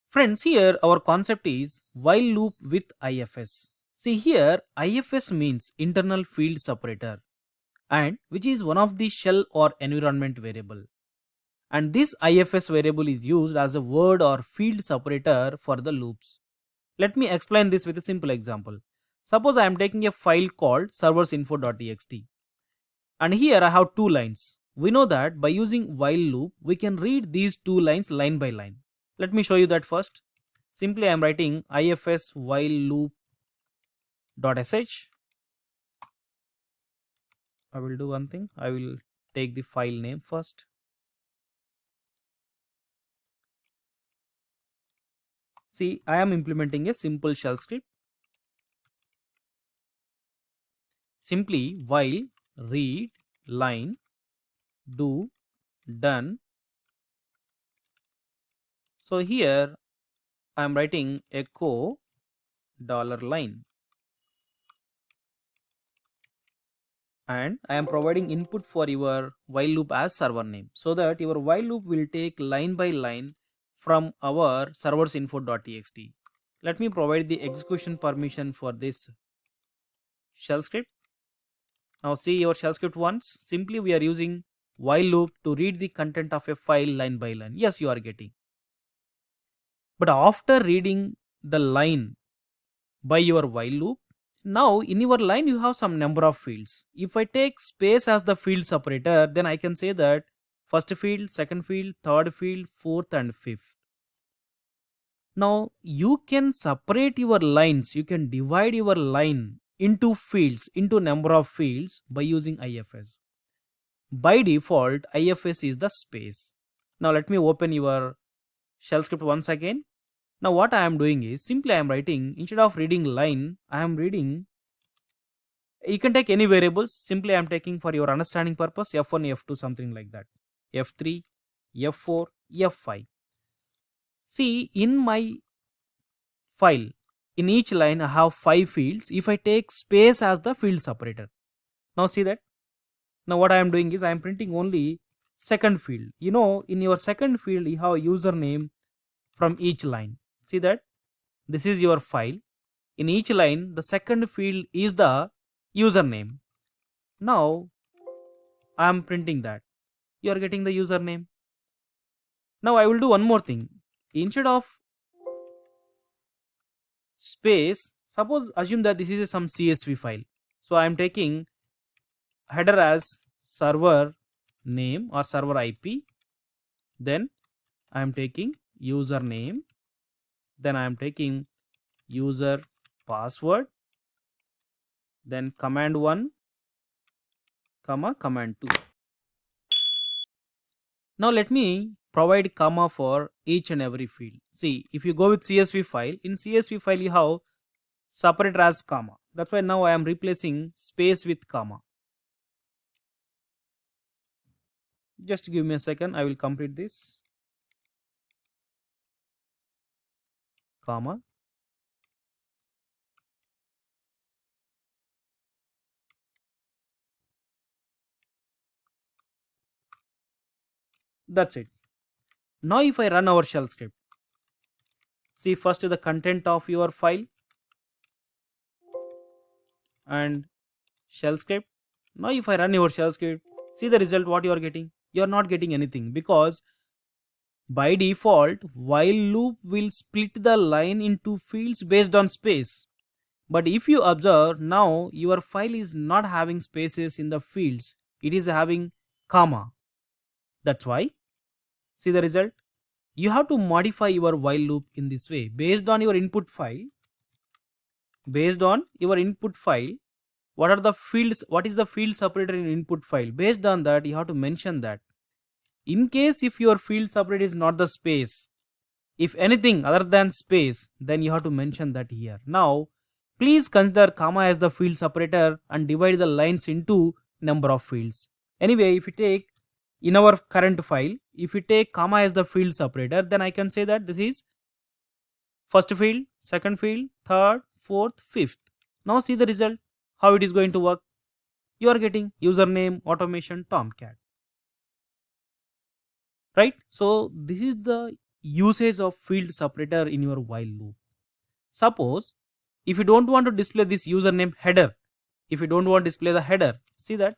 Friends, here our concept is while loop with IFS. See here, IFS means internal field separator, and which is one of the shell or environment variable. And this IFS variable is used as a word or field separator for the loops. Let me explain this with a simple example. Suppose I am taking a file called serversinfo.txt, and here I have two lines. We know that by using while loop, we can read these two lines line by line. Let me show you that first. Simply I am writing ifs while loop.sh. I will do one thing. I will take the file name first. See, I am implementing a simple shell script. Simply while read line do done. So here I am writing echo $line, and I am providing input for your while loop as server name, so that your while loop will take line by line from our serversinfo.txt. Let me provide the execution permission for this shell script. Now see your shell script once. Simply we are using while loop to read the content of a file line by line. Yes, you are getting. But after reading the line by your while loop, now in your line you have some number of fields. If I take space as the field separator, then I can say that first field, second field, third field, fourth and fifth. Now you can separate your lines, you can divide your line into fields, into number of fields by using IFS. By default, IFS is the space. Now let me open your shell script once again. Now what I am doing is simply I am writing, instead of reading line, I am reading, you can take any variables. Simply I am taking for your understanding purpose F1, F2, something like that, F3, F4, F5. See, in my file, in each line I have 5 fields. If I take space as the field separator, now see that. Now what I am doing is I am printing only second field. You know, in your second field you have username from each line. See that this is your file. In each line the second field is the username. Now I am printing that. You are getting the username. Now I will do one more thing. Instead of space, suppose assume that this is some CSV file. So I am taking header as server name or server IP. Then I am taking username. Then I am taking user password. Then command1, command2. Now let me provide comma for each and every field. See, if you go with CSV file, in CSV file you have separator as comma. That's why now I am replacing space with comma. Just give me a second, I will complete this. Comma. That's it. Now if I run our shell script, see first the content of your file and shell script. Now if I run your shell script, see the result what you are getting. You are not getting anything, because by default while loop will split the line into fields based on space. But if you observe, now your file is not having spaces in the fields, it is having comma. That's why, see the result. You have to modify your while loop in this way based on your input file. Based on your input file, what are the fields, what is the field separator in input file? Based on that you have to mention that. In case if your field separator is not the space, if anything other than space, then you have to mention that here. Now please consider comma as the field separator and divide the lines into number of fields. Anyway, if you take in our current file, if you take comma as the field separator, then I can say that this is first field, second field, third, fourth, fifth. Now see the result, how it is going to work. You are getting username, automation, Tomcat. Right? So this is the usage of field separator in your while loop. Suppose if you don't want to display this username header, if you don't want to display the header, see that.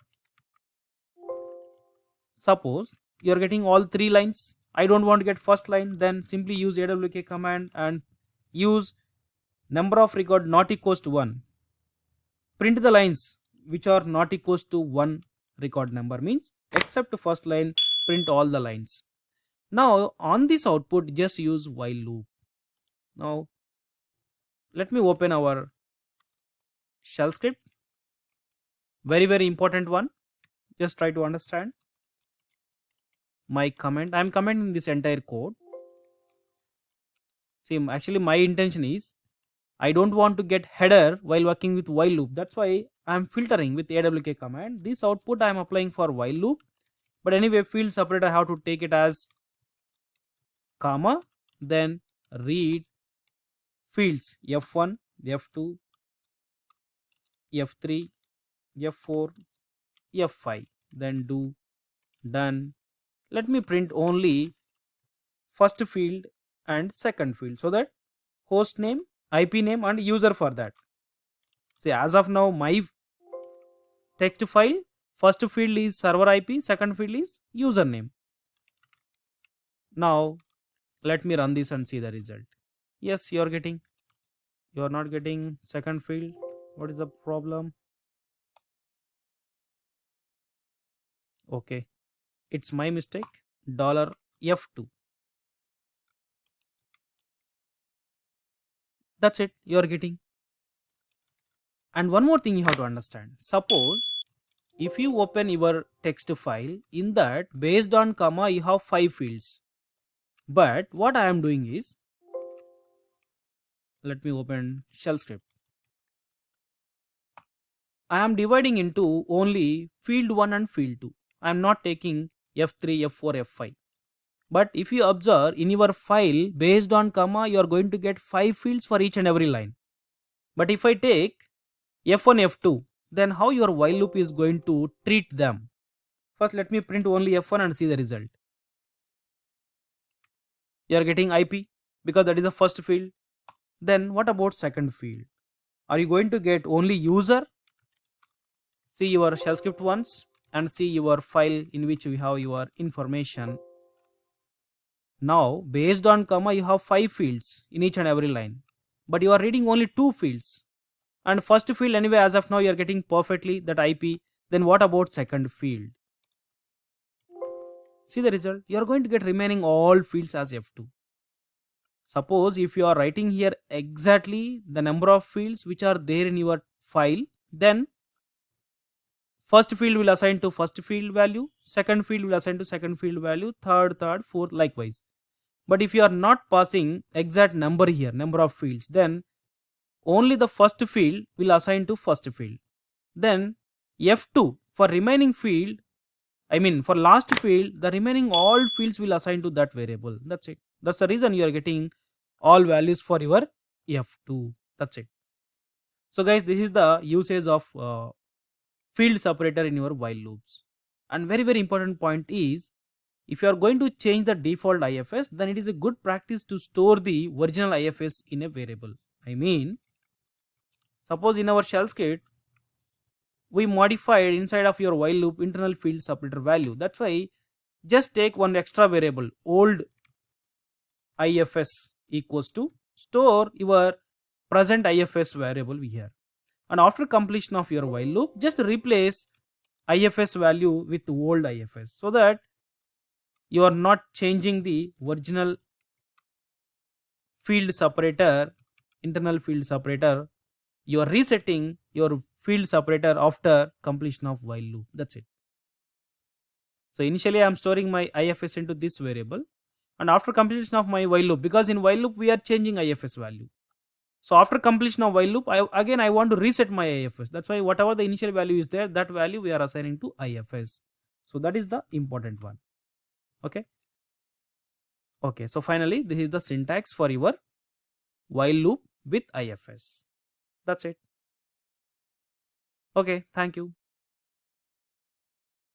Suppose you are getting all 3 lines. I don't want to get first line, then simply use awk command and use number of record not equals to 1. Print the lines which are not equals to 1 record number, means except first line, print all the lines. Now on this output just use while loop. Now let me open our shell script. Very important one. Just try to understand my comment. I am commenting this entire code. See, actually my intention is I don't want to get header while working with while loop. That's why I am filtering with awk command. This output I am applying for while loop. But anyway, field separator I have to take it as comma, then read fields F1, F2, F3, F4, F5, then do done. Let me print only first field and second field, so that host name, IP name and user for that. See, as of now my text file, first field is server IP, second field is username. Now let me run this and see the result. Yes, you are not getting second field. What is the problem? Okay, it's my mistake. $F2. That's it, you are getting. And one more thing you have to understand. Suppose if you open your text file, in that based on comma you have 5 fields. But what I am doing is, let me open shell script. I am dividing into only field 1 and field 2. I am not taking F3, F4, F5. But if you observe in your file, based on comma, you are going to get 5 fields for each and every line. But if I take F1, F2, then how your while loop is going to treat them? First, let me print only F1 and see the result. You are getting IP because that is the first field. Then what about second field? Are you going to get only user? See your shell script once and see your file in which we have your information. Now based on comma you have 5 fields in each and every line, but you are reading only 2 fields, and first field anyway as of now you are getting perfectly that IP. Then what about second field? See the result, you are going to get remaining all fields as F2. Suppose if you are writing here exactly the number of fields which are there in your file, then first field will assign to first field value, second field will assign to second field value, third, fourth, likewise. But if you are not passing exact number here, number of fields, then only the first field will assign to first field. Then F2 for remaining field, I mean for last field, the remaining all fields will assign to that variable. That's it. That's the reason you are getting all values for your F2. That's it. So guys, this is the usage of field separator in your while loops. And very important point is, if you are going to change the default IFS, then it is a good practice to store the original IFS in a variable. I mean, suppose in our shell script, we modified inside of your while loop internal field separator value. That's why just take one extra variable, old IFS equals to store your present IFS variable here. And after completion of your while loop, just replace IFS value with old IFS, so that you are not changing the original field separator, internal field separator. You are resetting your field separator after completion of while loop. That's it. So initially I am storing my IFS into this variable, and after completion of my while loop, because in while loop we are changing IFS value. So after completion of while loop, I want to reset my IFS. That's why whatever the initial value is there, that value we are assigning to IFS. So that is the important one. Okay. Okay. So finally, this is the syntax for your while loop with IFS. That's it. Okay. Thank you.